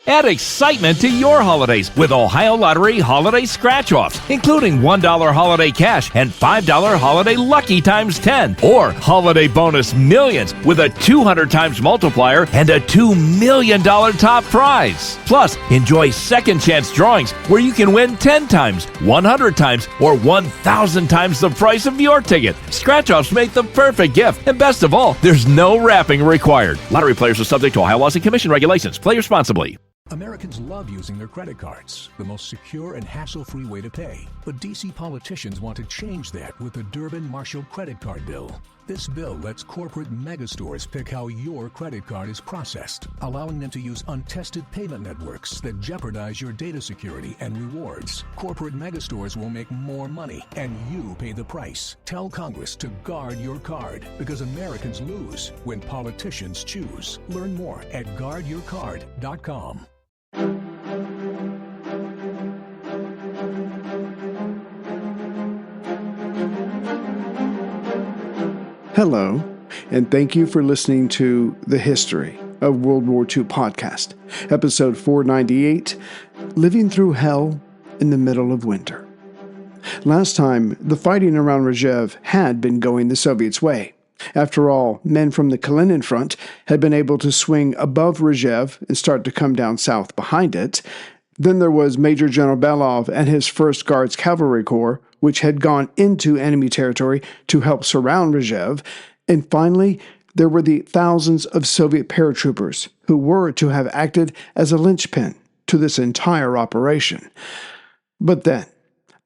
Add excitement to your holidays with Ohio Lottery Holiday Scratch-Offs, including $1 holiday cash and $5 holiday lucky times 10, or Holiday Bonus Millions with a 200 times multiplier and a $2 million top prize. Plus, enjoy second chance drawings where you can win 10 times, 100 times, or 1,000 times the price of your ticket. Scratch-offs make the perfect gift, and best of all, there's no wrapping required. Lottery players are subject to Ohio laws and commission regulations. Play responsibly. Americans love using their credit cards, the most secure and hassle-free way to pay. But D.C. politicians want to change that with the Durbin-Marshall credit card bill. This bill lets corporate megastores pick how your credit card is processed, allowing them to use untested payment networks that jeopardize your data security and rewards. Corporate megastores will make more money, and you pay the price. Tell Congress to guard your card, because Americans lose when politicians choose. Learn more at guardyourcard.com. Hello, and thank you for listening to The History of World War II podcast, episode 498, Living Through Hell in the Middle of Winter. Last time, the fighting around Rzhev had been going the Soviets' way. After all, men from the Kalinin front had been able to swing above Rzhev and start to come down south behind it. Then there was Major General Belov and his 1st Guards Cavalry Corps, which had gone into enemy territory to help surround Rzhev. And finally, there were the thousands of Soviet paratroopers who were to have acted as a linchpin to this entire operation. But then,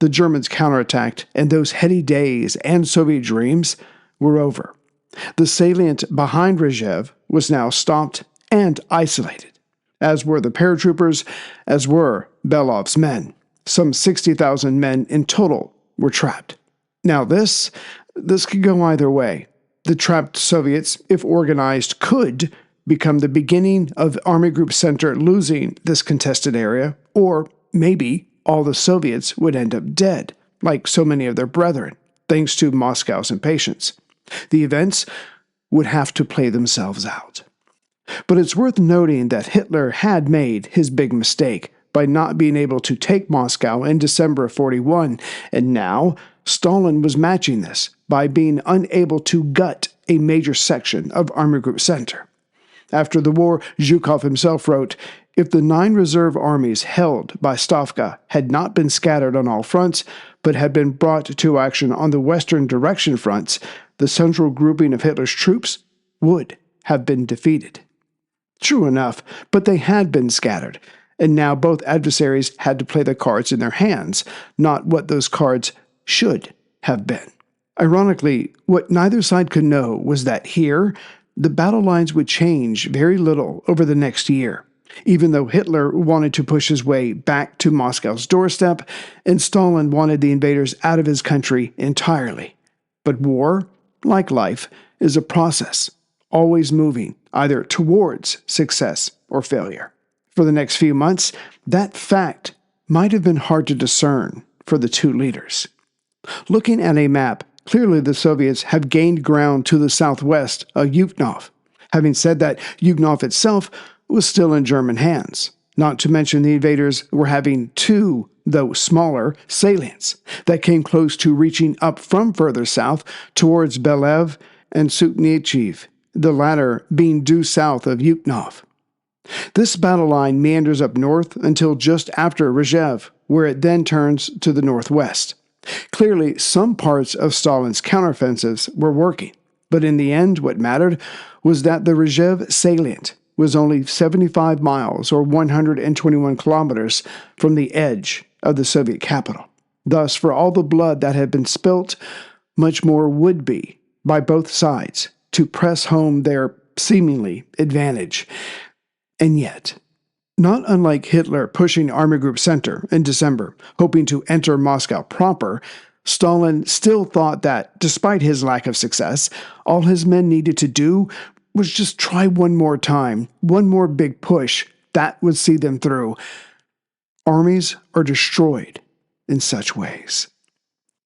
the Germans counterattacked, and those heady days and Soviet dreams were over. The salient behind Rzhev was now stopped and isolated, as were the paratroopers, as were Belov's men. Some 60,000 men in total were trapped. Now this could go either way. The trapped Soviets, if organized, could become the beginning of Army Group Center losing this contested area, or maybe all the Soviets would end up dead, like so many of their brethren, thanks to Moscow's impatience. The events would have to play themselves out. But it's worth noting that Hitler had made his big mistake by not being able to take Moscow in December of 41, and now Stalin was matching this by being unable to gut a major section of Army Group Center. After the war, Zhukov himself wrote, "If the 9 reserve armies held by Stavka had not been scattered on all fronts, but had been brought to action on the western direction fronts, the central grouping of Hitler's troops would have been defeated." True enough, but they had been scattered, and now both adversaries had to play the cards in their hands, not what those cards should have been. Ironically, what neither side could know was that here, the battle lines would change very little over the next year, even though Hitler wanted to push his way back to Moscow's doorstep, and Stalin wanted the invaders out of his country entirely. But war, like life, is a process, always moving either towards success or failure. For the next few months, that fact might have been hard to discern for the two leaders. Looking at a map, clearly the Soviets have gained ground to the southwest of Yukhnov. Having said that, Yukhnov itself was still in German hands. Not to mention the invaders were having 2, though smaller, salients that came close to reaching up from further south towards Belev and Suknichiv, the latter being due south of Yukhnov. This battle line meanders up north until just after Rzhev, where it then turns to the northwest. Clearly, some parts of Stalin's counteroffensives were working, but in the end, what mattered was that the Rzhev salient was only 75 miles or 121 kilometers from the edge of the Soviet capital. Thus, for all the blood that had been spilt, much more would be by both sides to press home their seemingly advantage. And yet, not unlike Hitler pushing Army Group Center in December, hoping to enter Moscow proper, Stalin still thought that, despite his lack of success, all his men needed to do was just try one more time, one more big push that would see them through. Armies are destroyed in such ways.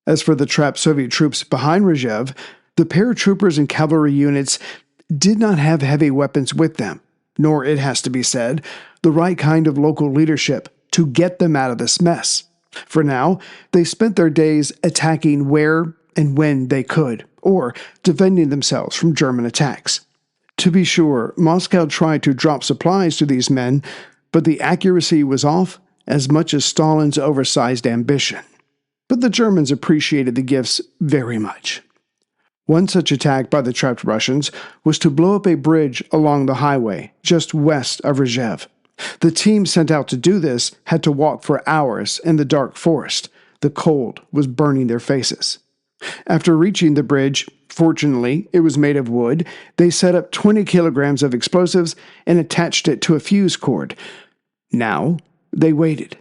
As for the trapped Soviet troops behind Rzhev, the paratroopers and cavalry units did not have heavy weapons with them, nor, it has to be said, the right kind of local leadership to get them out of this mess. For now, they spent their days attacking where and when they could, or defending themselves from German attacks. To be sure, Moscow tried to drop supplies to these men, but the accuracy was off as much as Stalin's oversized ambition. But the Germans appreciated the gifts very much. One such attack by the trapped Russians was to blow up a bridge along the highway just west of Rzhev. The team sent out to do this had to walk for hours in the dark forest. The cold was burning their faces. After reaching the bridge, fortunately it was made of wood, they set up 20 kilograms of explosives and attached it to a fuse cord. Now they waited.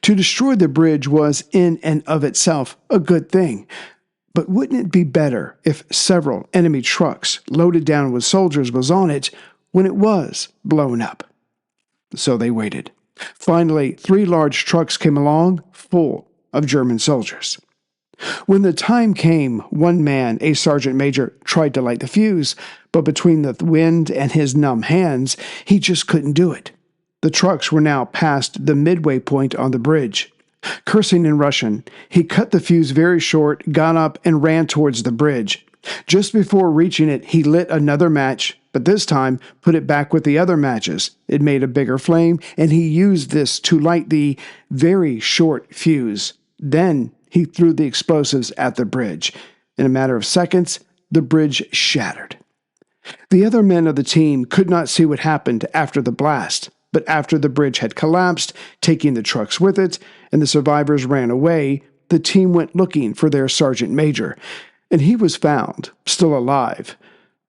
To destroy the bridge was in and of itself a good thing. But wouldn't it be better if several enemy trucks loaded down with soldiers was on it when it was blown up? So they waited. Finally, 3 large trucks came along, full of German soldiers. When the time came, one man, a sergeant major, tried to light the fuse, but between the wind and his numb hands, he just couldn't do it. The trucks were now past the midway point on the bridge. Cursing in Russian, he cut the fuse very short, got up, and ran towards the bridge. Just before reaching it, he lit another match, but this time put it back with the other matches. It made a bigger flame, and he used this to light the very short fuse. Then he threw the explosives at the bridge. In a matter of seconds, the bridge shattered. The other men of the team could not see what happened after the blast, but after the bridge had collapsed, taking the trucks with it, and the survivors ran away, the team went looking for their sergeant major, and he was found, still alive,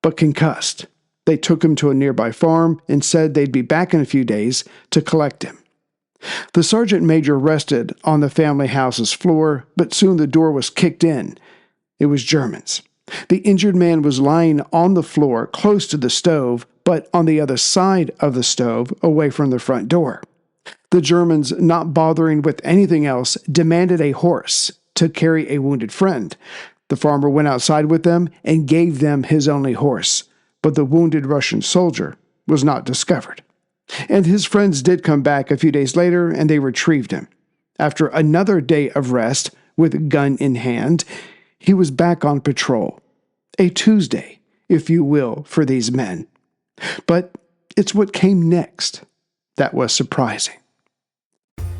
but concussed. They took him to a nearby farm and said they'd be back in a few days to collect him. The sergeant major rested on the family house's floor, but soon the door was kicked in. It was Germans. The injured man was lying on the floor close to the stove, but on the other side of the stove, away from the front door. The Germans, not bothering with anything else, demanded a horse to carry a wounded friend. The farmer went outside with them and gave them his only horse, but the wounded Russian soldier was not discovered. And his friends did come back a few days later, and they retrieved him. After another day of rest, with gun in hand, he was back on patrol. A Tuesday, if you will, for these men. But it's what came next that was surprising.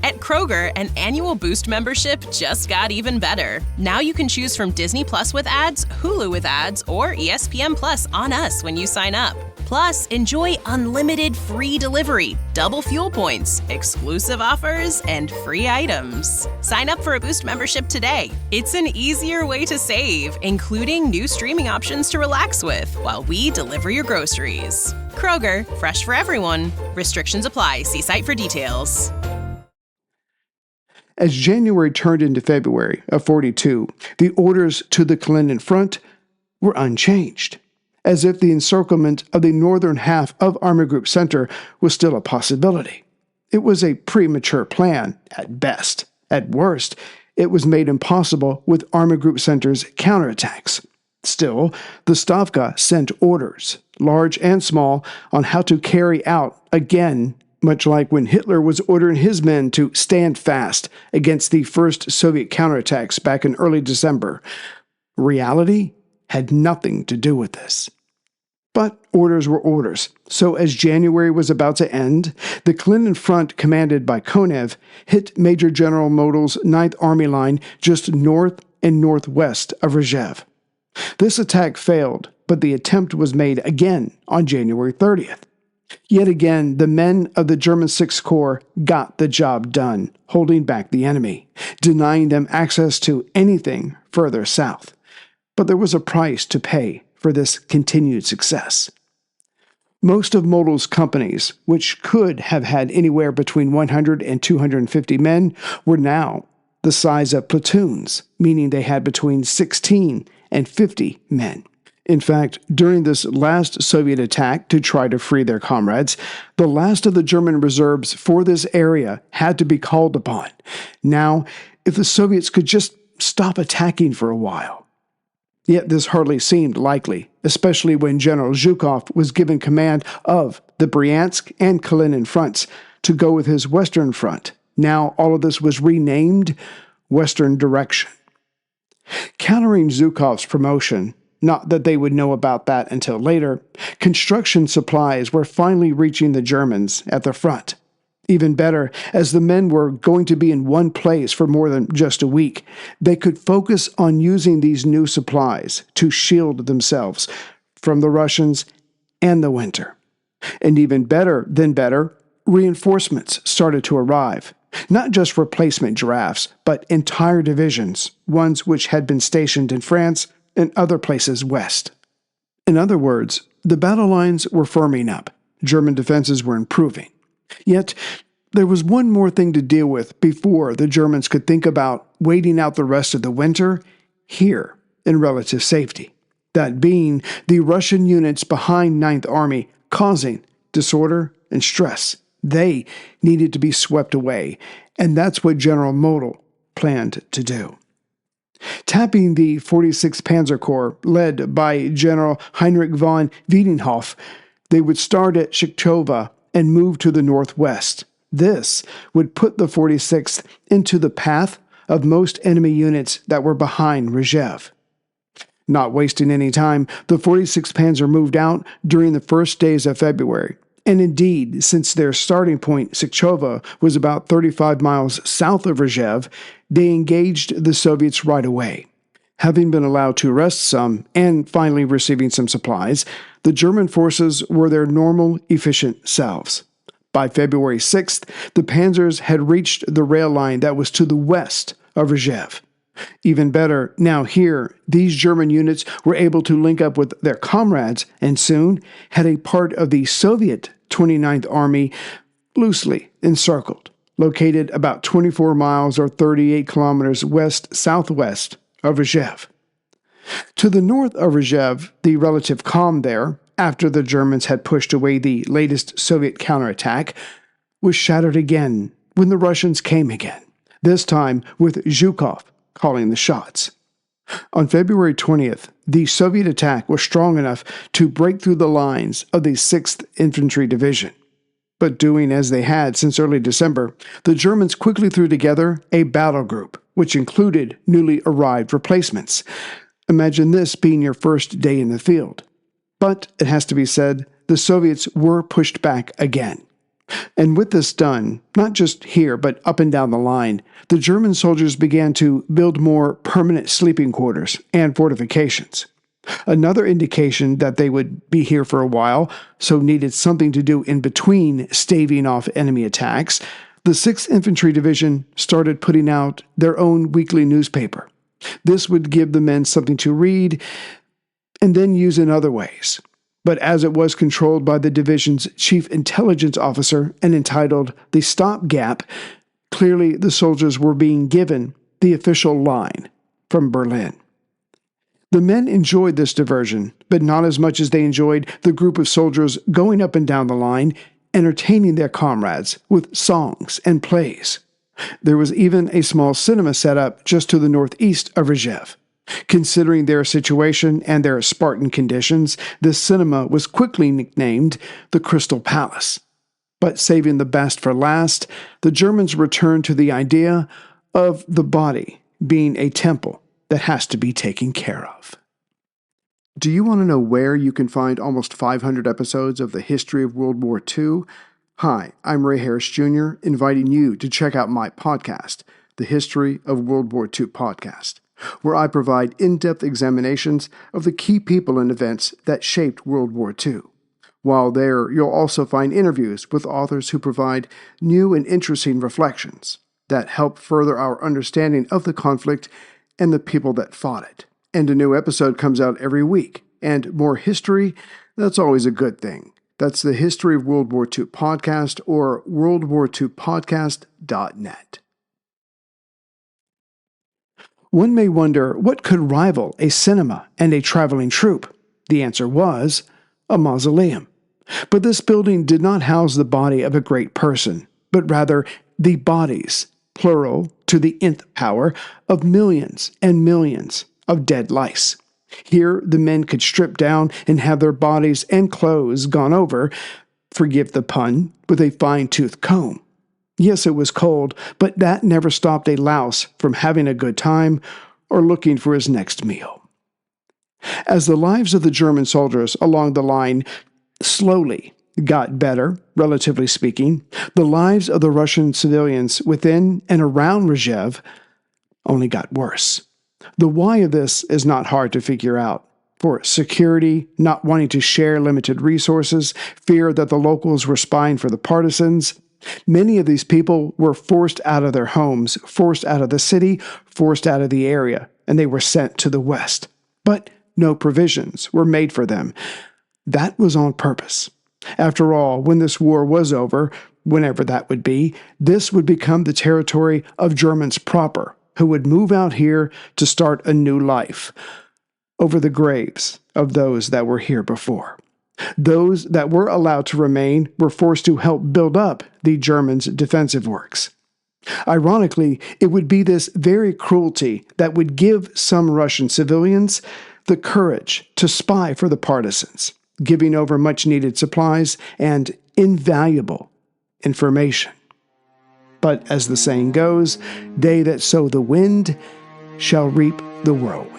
At Kroger, an annual Boost membership just got even better. Now you can choose from Disney Plus with ads, Hulu with ads, or ESPN Plus on us when you sign up. Plus, enjoy unlimited free delivery, double fuel points, exclusive offers, and free items. Sign up for a Boost membership today. It's an easier way to save, including new streaming options to relax with while we deliver your groceries. Kroger, fresh for everyone. Restrictions apply. See site for details. As January turned into February of 42, the orders to the Kalinin front were unchanged, as if the encirclement of the northern half of Army Group Center was still a possibility. It was a premature plan, at best. At worst, it was made impossible with Army Group Center's counterattacks. Still, the Stavka sent orders, large and small, on how to carry out, again, much like when Hitler was ordering his men to stand fast against the first Soviet counterattacks back in early December. Reality had nothing to do with this. But orders were orders, so as January was about to end, the Kalinin front, commanded by Konev, hit Major General Model's 9th Army line just north and northwest of Rzhev. This attack failed, but the attempt was made again on January 30th. Yet again, the men of the German Sixth Corps got the job done, holding back the enemy, denying them access to anything further south. But there was a price to pay for this continued success. Most of Model's companies, which could have had anywhere between 100 and 250 men, were now the size of platoons, meaning they had between 16 and 50 men. In fact, during this last Soviet attack to try to free their comrades, the last of the German reserves for this area had to be called upon. Now, if the Soviets could just stop attacking for a while. Yet this hardly seemed likely, especially when General Zhukov was given command of the Bryansk and Kalinin fronts to go with his Western Front. Now all of this was renamed Western Direction. Countering Zhukov's promotion, not that they would know about that until later, construction supplies were finally reaching the Germans at the front. Even better, as the men were going to be in one place for more than just a week, they could focus on using these new supplies to shield themselves from the Russians and the winter. And even better than better, reinforcements started to arrive. Not just replacement giraffes, but entire divisions, ones which had been stationed in France and other places west. In other words, the battle lines were firming up. German defenses were improving. Yet, there was one more thing to deal with before the Germans could think about waiting out the rest of the winter here in relative safety. That being the Russian units behind Ninth Army causing disorder and stress. They needed to be swept away, and that's what General Model planned to do. Tapping the 46th Panzer Corps, led by General Heinrich von Wiedenhoff, they would start at Shchtova and move to the northwest. This would put the 46th into the path of most enemy units that were behind Rzhev. Not wasting any time, the 46th Panzer moved out during the first days of February. And indeed, since their starting point, Shchtova, was about 35 miles south of Rzhev, they engaged the Soviets right away. Having been allowed to rest some, and finally receiving some supplies, the German forces were their normal, efficient selves. By February 6th, the panzers had reached the rail line that was to the west of Rzhev. Even better, now here, these German units were able to link up with their comrades and soon had a part of the Soviet 29th Army loosely encircled, located about 24 miles or 38 kilometers west-southwest of Rzhev. To the north of Rzhev, the relative calm there, after the Germans had pushed away the latest Soviet counterattack, was shattered again when the Russians came again, this time with Zhukov calling the shots. On February 20th, the Soviet attack was strong enough to break through the lines of the 6th Infantry Division. But doing as they had since early December, the Germans quickly threw together a battle group, which included newly arrived replacements. Imagine this being your first day in the field. But, it has to be said, the Soviets were pushed back again. And with this done, not just here but up and down the line, the German soldiers began to build more permanent sleeping quarters and fortifications. Another indication that they would be here for a while, so needed something to do in between staving off enemy attacks, the 6th Infantry Division started putting out their own weekly newspaper. This would give the men something to read and then use in other ways. But as it was controlled by the division's chief intelligence officer and entitled The Stopgap, clearly the soldiers were being given the official line from Berlin. The men enjoyed this diversion, but not as much as they enjoyed the group of soldiers going up and down the line, entertaining their comrades with songs and plays. There was even a small cinema set up just to the northeast of Rzhev. Considering their situation and their Spartan conditions, this cinema was quickly nicknamed the Crystal Palace. But saving the best for last, the Germans returned to the idea of the body being a temple that has to be taken care of. Do you want to know where you can find almost 500 episodes of the history of World War II? Hi, I'm Ray Harris Jr., inviting you to check out my podcast, the History of World War II podcast, where I provide in-depth examinations of the key people and events that shaped World War II. While there, you'll also find interviews with authors who provide new and interesting reflections that help further our understanding of the conflict and the people that fought it. And a new episode comes out every week. And more history, that's always a good thing. That's the History of World War II podcast or worldwar2podcast.net. One may wonder what could rival a cinema and a traveling troupe. The answer was a mausoleum. But this building did not house the body of a great person, but rather the bodies, plural to the nth power, of millions and millions of dead lice. Here, the men could strip down and have their bodies and clothes gone over, forgive the pun, with a fine-tooth comb. Yes, it was cold, but that never stopped a louse from having a good time or looking for his next meal. As the lives of the German soldiers along the line slowly got better, relatively speaking, the lives of the Russian civilians within and around Rzhev only got worse. The why of this is not hard to figure out. For security, not wanting to share limited resources, fear that the locals were spying for the partisans. Many of these people were forced out of their homes, forced out of the city, forced out of the area, and they were sent to the west. But no provisions were made for them. That was on purpose. After all, when this war was over, whenever that would be, this would become the territory of Germans proper, who would move out here to start a new life over the graves of those that were here before. Those that were allowed to remain were forced to help build up the Germans' defensive works. Ironically, it would be this very cruelty that would give some Russian civilians the courage to spy for the partisans, giving over much-needed supplies and invaluable information. But as the saying goes, they that sow the wind shall reap the whirlwind.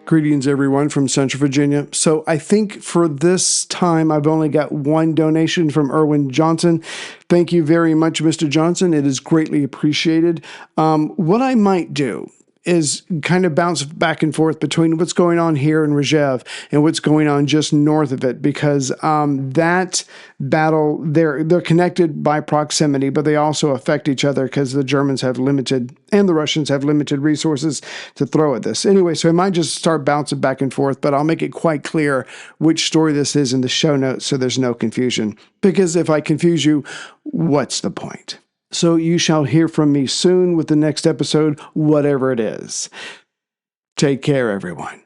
Greetings, everyone, from Central Virginia. So I think for this time, I've only got one donation from Erwin Johnson. Thank you very much, Mr. Johnson. It is greatly appreciated. What I might do is kind of bounce back and forth between what's going on here in Rzhev and what's going on just north of it, because that battle, they're connected by proximity, but they also affect each other because the Germans have limited, and the Russians have limited resources to throw at this. Anyway, so I might just start bouncing back and forth, but I'll make it quite clear which story this is in the show notes so there's no confusion. Because if I confuse you, what's the point? So you shall hear from me soon with the next episode, whatever it is. Take care, everyone.